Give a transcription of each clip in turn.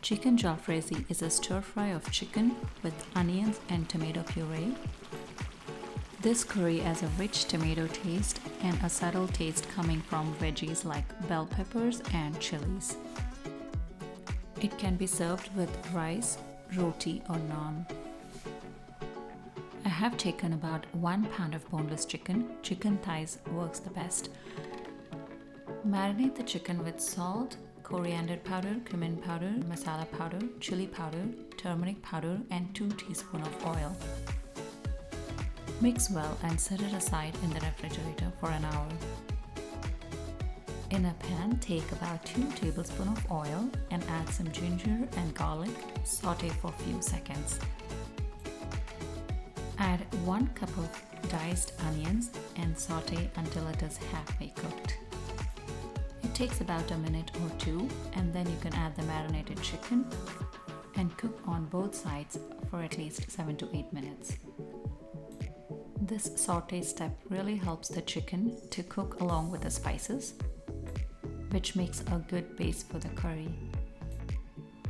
Chicken Jalfrezi is a stir-fry of chicken with onions and tomato puree. This curry has a rich tomato taste and a subtle taste coming from veggies like bell peppers and chilies. It can be served with rice, roti or naan. I have taken about 1 pound of boneless chicken. Chicken thighs works the best. Marinate the chicken with salt, coriander powder, cumin powder, masala powder, chili powder, turmeric powder and 2 teaspoons of oil. Mix well and set it aside in the refrigerator for an hour. In a pan, take about 2 tablespoons of oil and add some ginger and garlic. Saute for a few seconds. Add 1 cup of diced onions and saute until it is halfway cooked. It takes about a minute or 2 and then you can add the marinated chicken and cook on both sides for at least 7 to 8 minutes. This saute step really helps the chicken to cook along with the spices, which makes a good base for the curry.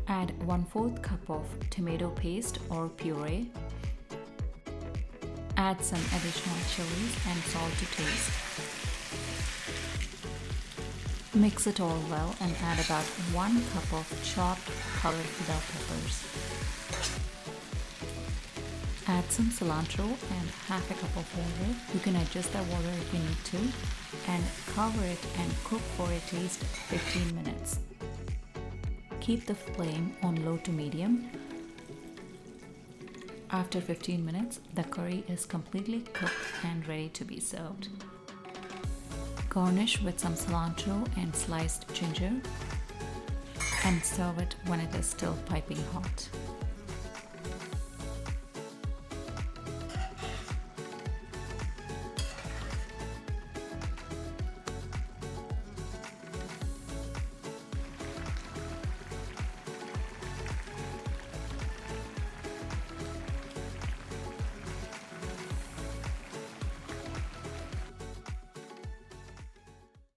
Add 1/4 cup of tomato paste or puree. Add some additional chilies and salt to taste. Mix it all well and add about 1 cup of chopped colored bell peppers. Add some cilantro and half a cup of water. You can adjust the water if you need to, and cover it and cook for at least 15 minutes. Keep the flame on low to medium. After 15 minutes, the curry is completely cooked and ready to be served. Garnish with some cilantro and sliced ginger and serve it when it is still piping hot.